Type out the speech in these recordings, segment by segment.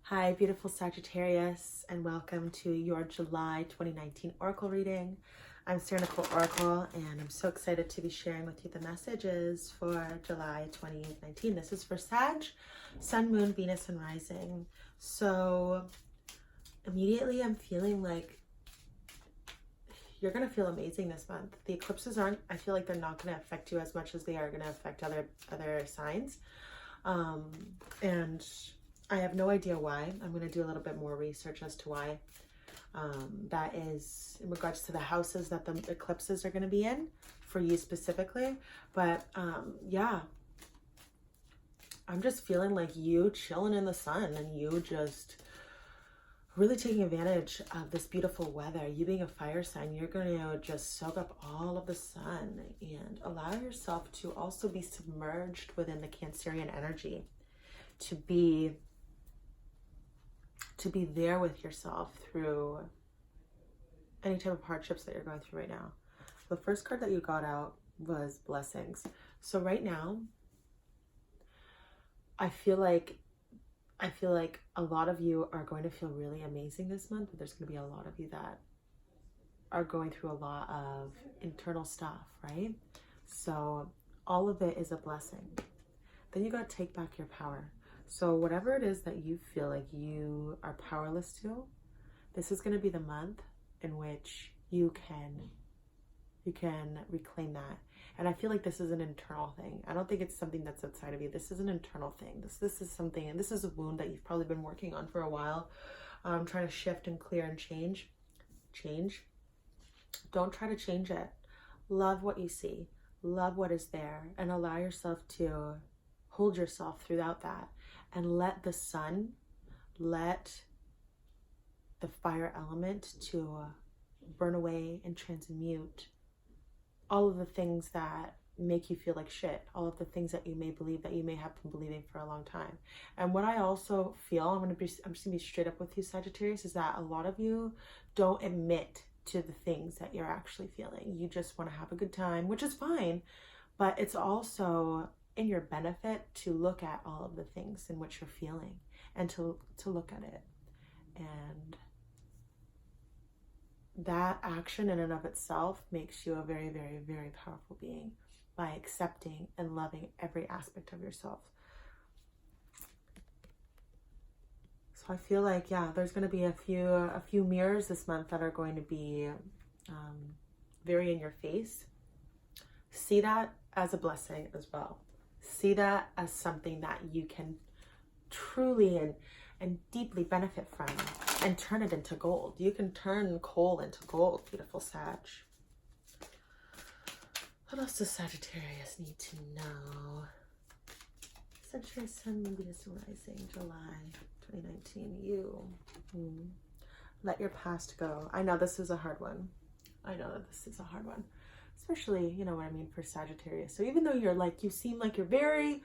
Hi, beautiful Sagittarius, and welcome to your July 2019 Oracle reading. I'm Sarah Nicole Oracle, and I'm so excited to be sharing with you the messages for July 2019. This is for Sag, Sun, Moon, Venus, and Rising. So immediately I'm feeling like you're going to feel amazing this month. The eclipses I feel like they're not going to affect you as much as they are going to affect other signs. And I have no idea why. I'm going to do a little bit more research as to why. That is in regards to the houses that the eclipses are going to be in for you specifically. But yeah, I'm just feeling like you chilling in the sun and you just really taking advantage of this beautiful weather. You being a fire sign, you're going to just soak up all of the sun and allow yourself to also be submerged within the Cancerian energy, to be there with yourself through any type of hardships that you're going through right now. The first card that you got out was blessings. So right now, I feel like a lot of you are going to feel really amazing this month, but there's going to be a lot of you that are going through a lot of internal stuff, right? So all of it is a blessing. Then you got to take back your power. So whatever it is that you feel like you are powerless to, this is going to be the month in which you can reclaim that. And I feel like this is an internal thing. I don't think it's something that's outside of you. This is an internal thing. This is something, and this is a wound that you've probably been working on for a while, trying to shift and clear and change. Don't try to change it. Love what you see. Love what is there, and allow yourself to hold yourself throughout that. And let the sun, let the fire element to burn away and transmute all of the things that make you feel like shit, all of the things that you may believe that you may have been believing for a long time. And what I also feel, I'm just gonna be straight up with you, Sagittarius, is that a lot of you don't admit to the things that you're actually feeling. You just want to have a good time, which is fine, but it's also in your benefit to look at all of the things in which you're feeling and to look at it. And that action in and of itself makes you a very, very, very powerful being by accepting and loving every aspect of yourself. So I feel like, yeah, there's going to be a few mirrors this month that are going to be very in your face. See that as a blessing as well. See that as something that you can truly and deeply benefit from and turn it into gold. You can turn coal into gold, beautiful Sag. What else does Sagittarius need to know? Sagittarius Sun, Moon, Venus, and Rising, July 2019. You. Let your past go. I know this is a hard one. Especially, you know what I mean, for Sagittarius. So even though you seem like you're very,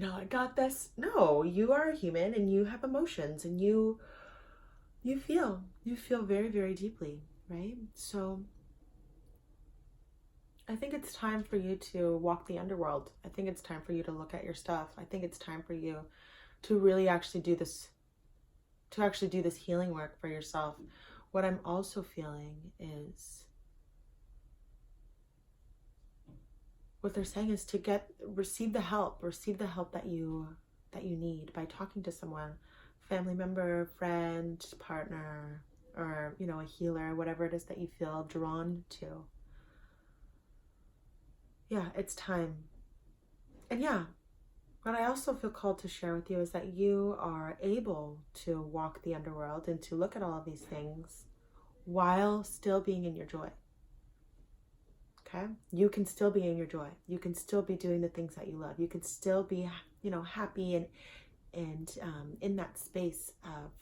I got this. No, you are a human and you have emotions and you feel very, very deeply, right? So I think it's time for you to walk the underworld. I think it's time for you to look at your stuff. I think it's time for you to really actually do this healing work for yourself. What I'm also feeling is, what they're saying is to receive the help that you need by talking to someone, family member, friend, partner, or a healer, whatever it is that you feel drawn to. Yeah, it's time. And yeah, what I also feel called to share with you is that you are able to walk the underworld and to look at all of these things while still being in your joy. Okay? You can still be in your joy. You can still be doing the things that you love. You can still be, happy and in that space of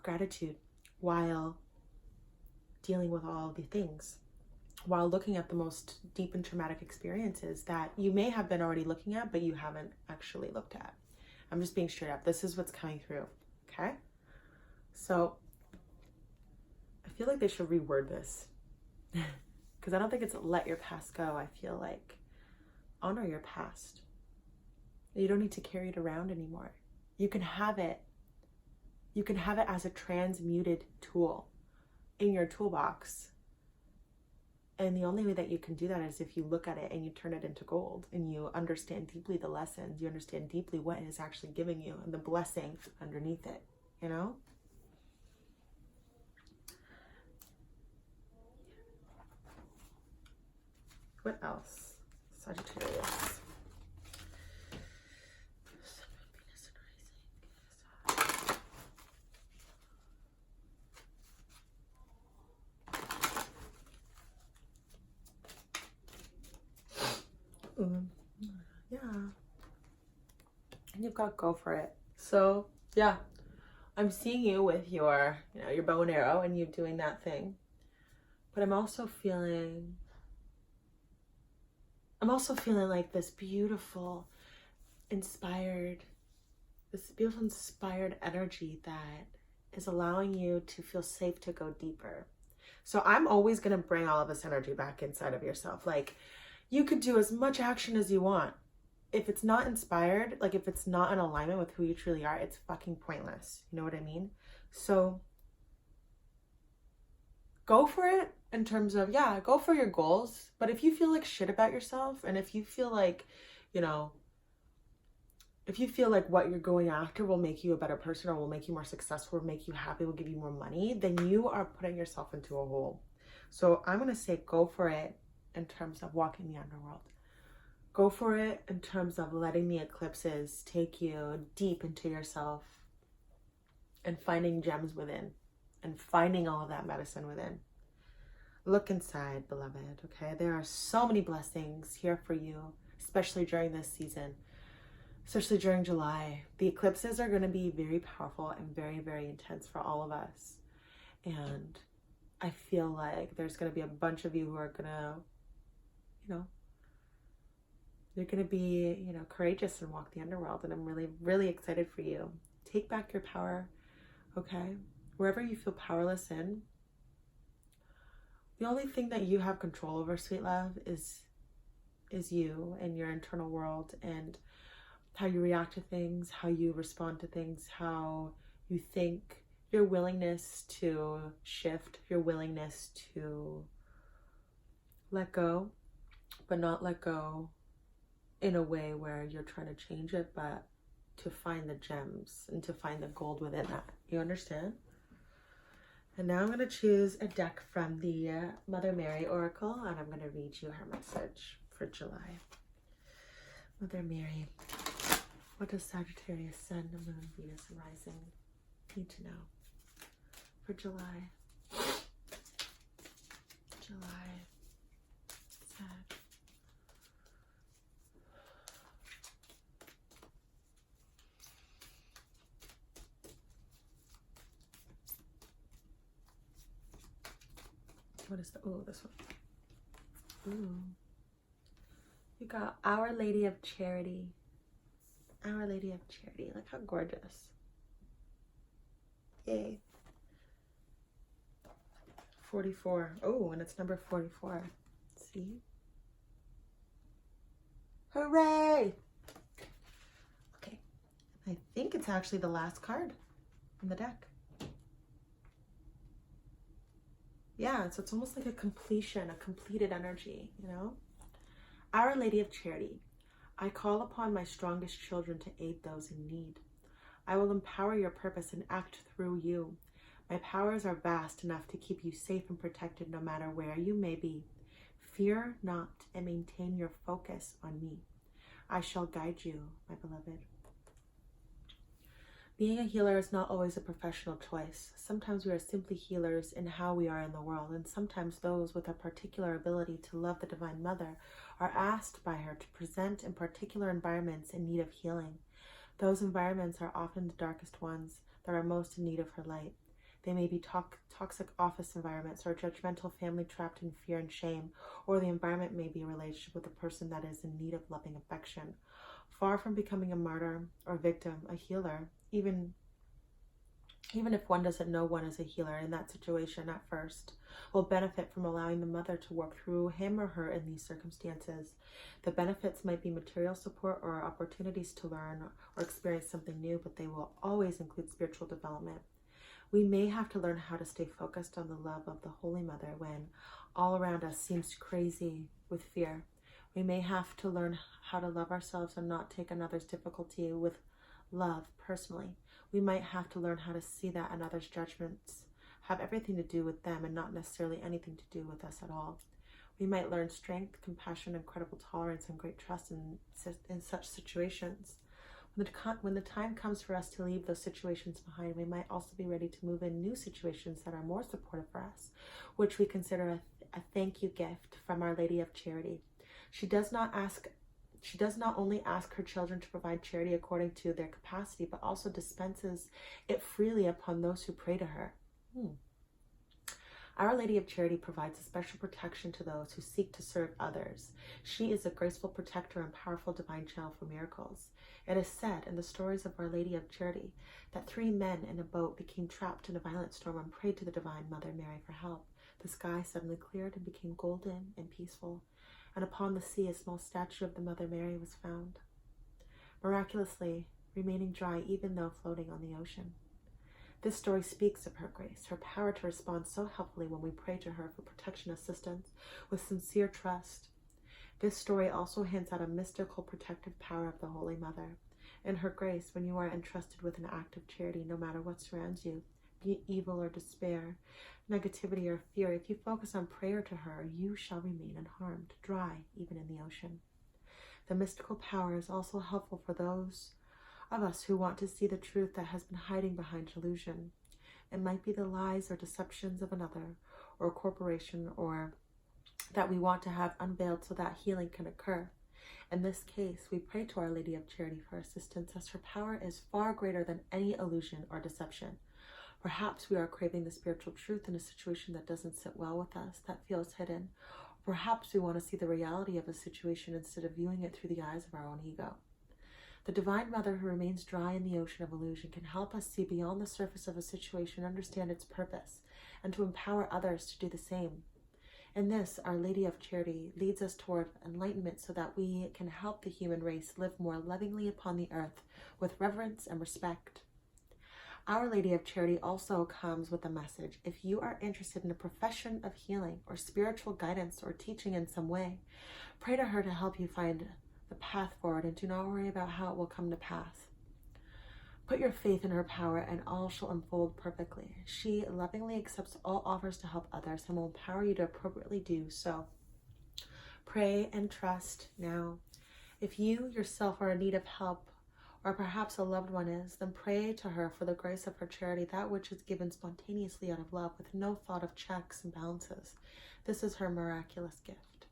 gratitude while dealing with all the things, while looking at the most deep and traumatic experiences that you may have been already looking at, but you haven't actually looked at. I'm just being straight up. This is what's coming through. Okay? So I feel like they should reword this. Because I don't think it's let your past go. I feel like honor your past. You don't need to carry it around anymore. You can have it You can have it as a transmuted tool in your toolbox. And the only way that you can do that is if you look at it and you turn it into gold and you understand deeply the lessons, you understand deeply what it is actually giving you and the blessing underneath it, you know? What else? Sagittarius. Yeah. And you've got go for it. So yeah, I'm seeing you with your, your bow and arrow and you doing that thing. But I'm also feeling like this beautiful inspired energy that is allowing you to feel safe to go deeper. So I'm always going to bring all of this energy back inside of yourself. Like, you could do as much action as you want. If it's not inspired, like if it's not in alignment with who you truly are, it's fucking pointless. You know what I mean? So go for it in terms of, yeah, go for your goals. But if you feel like shit about yourself, and if you feel like, if you feel like what you're going after will make you a better person or will make you more successful or make you happy, will give you more money, then you are putting yourself into a hole. So I'm going to say go for it in terms of walking the underworld. Go for it in terms of letting the eclipses take you deep into yourself and finding gems within and finding all of that medicine within. Look inside, beloved, okay? There are so many blessings here for you, especially during this season, especially during July. The eclipses are going to be very powerful and very, very intense for all of us. And I feel like there's going to be a bunch of you who are going to, you're going to be, courageous and walk the underworld. And I'm really, really excited for you. Take back your power, okay? Wherever you feel powerless in, the only thing that you have control over, sweet love, is you and your internal world and how you react to things, how you respond to things, how you think, your willingness to shift, your willingness to let go, but not let go in a way where you're trying to change it, but to find the gems and to find the gold within that. You understand? And now I'm going to choose a deck from the Mother Mary Oracle, and I'm going to read you her message for July. Mother Mary, what does Sagittarius Sun, Moon, Venus, and Rising need to know for July? July, Sag. What is this one? Ooh. You got Our Lady of Charity. Our Lady of Charity. Look how gorgeous. Yay. 44. Oh, and it's number 44. See? Hooray! Okay. I think it's actually the last card in the deck. Yeah, so it's almost like a completion, a completed energy, Our Lady of Charity. I call upon my strongest children to aid those in need. I will empower your purpose and act through you. My powers are vast enough to keep you safe and protected no matter where you may be. Fear not and maintain your focus on me. I shall guide you, my beloved. Being a healer is not always a professional choice. Sometimes we are simply healers in how we are in the world, and sometimes those with a particular ability to love the Divine Mother are asked by her to present in particular environments in need of healing. Those environments are often the darkest ones that are most in need of her light. They may be toxic office environments or a judgmental family trapped in fear and shame, or the environment may be a relationship with a person that is in need of loving affection. Far from becoming a martyr or victim, a healer, even even if one doesn't know one as a healer in that situation at first, will benefit from allowing the mother to work through him or her in these circumstances. The benefits might be material support or opportunities to learn or experience something new, but they will always include spiritual development. We may have to learn how to stay focused on the love of the Holy Mother when all around us seems crazy with fear. We may have to learn how to love ourselves and not take another's difficulty with love personally. We might have to learn how to see that another's judgments have everything to do with them and not necessarily anything to do with us at all. We might learn strength, compassion, incredible tolerance, and great trust in such situations. When the time comes for us to leave those situations behind, we might also be ready to move in new situations that are more supportive for us, which we consider a thank you gift from Our Lady of Charity. She does not only ask her children to provide charity according to their capacity, but also dispenses it freely upon those who pray to her. Our Lady of Charity provides a special protection to those who seek to serve others. She is a graceful protector and powerful divine channel for miracles. It is said in the stories of Our Lady of Charity that 3 men in a boat became trapped in a violent storm and prayed to the Divine Mother Mary for help. The sky suddenly cleared and became golden and peaceful, and upon the sea a small statue of the Mother Mary was found, miraculously remaining dry even though floating on the ocean. This story speaks of her grace, her power to respond so helpfully when we pray to her for protection assistance with sincere trust. This story also hints at a mystical protective power of the Holy Mother. In her grace, when you are entrusted with an act of charity, no matter what surrounds you, be it evil or despair, negativity or fear, if you focus on prayer to her, you shall remain unharmed, dry even in the ocean. The mystical power is also helpful for those of us who want to see the truth that has been hiding behind delusion. It might be the lies or deceptions of another or a corporation, or that we want to have unveiled so that healing can occur. In this case, we pray to Our Lady of Charity for assistance, as her power is far greater than any illusion or deception. Perhaps we are craving the spiritual truth in a situation that doesn't sit well with us, that feels hidden. Perhaps we want to see the reality of a situation instead of viewing it through the eyes of our own ego. The Divine Mother who remains dry in the ocean of illusion can help us see beyond the surface of a situation, understand its purpose, and to empower others to do the same. In this, Our Lady of Charity leads us toward enlightenment so that we can help the human race live more lovingly upon the earth with reverence and respect. Our Lady of Charity also comes with a message. If you are interested in a profession of healing or spiritual guidance or teaching in some way, pray to her to help you find the path forward, and do not worry about how it will come to pass. Put your faith in her power and all shall unfold perfectly. She lovingly accepts all offers to help others and will empower you to appropriately do so. Pray and trust now. If you yourself are in need of help, or perhaps a loved one is, then pray to her for the grace of her charity, that which is given spontaneously out of love with no thought of checks and balances. This is her miraculous gift.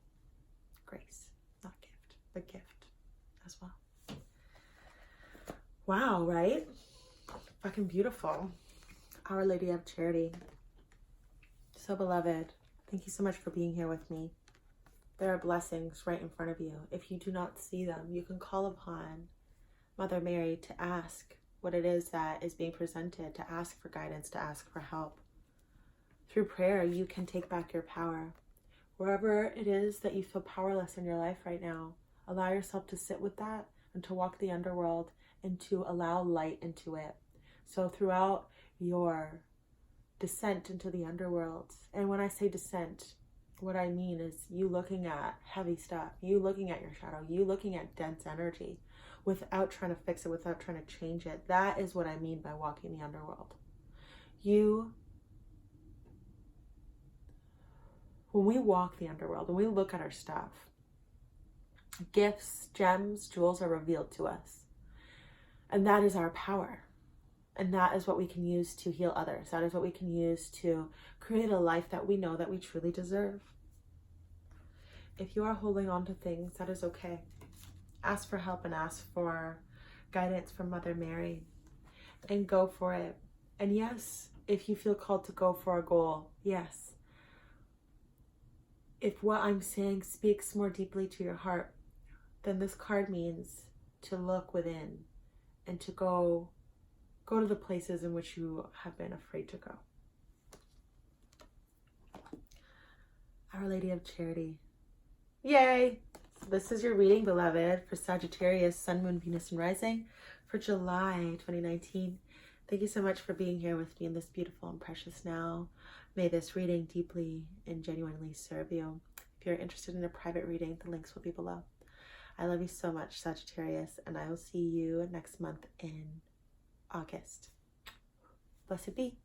Grace, not gift, but gift as well. Wow, right? Fucking beautiful. Our Lady of Charity. So beloved, thank you so much for being here with me. There are blessings right in front of you. If you do not see them, you can call upon Mother Mary to ask what it is that is being presented, to ask for guidance, to ask for help. Through prayer, you can take back your power. Wherever it is that you feel powerless in your life right now, allow yourself to sit with that and to walk the underworld and to allow light into it. So throughout your descent into the underworld, and when I say descent, what I mean is you looking at heavy stuff, you looking at your shadow, you looking at dense energy without trying to fix it, without trying to change it. That is what I mean by walking the underworld. When we walk the underworld, when we look at our stuff, gifts, gems, jewels are revealed to us. And that is our power. And that is what we can use to heal others. That is what we can use to create a life that we know that we truly deserve. If you are holding on to things, that is okay. Ask for help and ask for guidance from Mother Mary and go for it. And yes, if you feel called to go for a goal, yes. If what I'm saying speaks more deeply to your heart, then this card means to look within and to go go to the places in which you have been afraid to go. Our Lady of Charity. Yay! So this is your reading, beloved, for Sagittarius, Sun, Moon, Venus, and Rising for July 2019. Thank you so much for being here with me in this beautiful and precious now. May this reading deeply and genuinely serve you. If you're interested in a private reading, the links will be below. I love you so much, Sagittarius, and I will see you next month in August. Blessed be.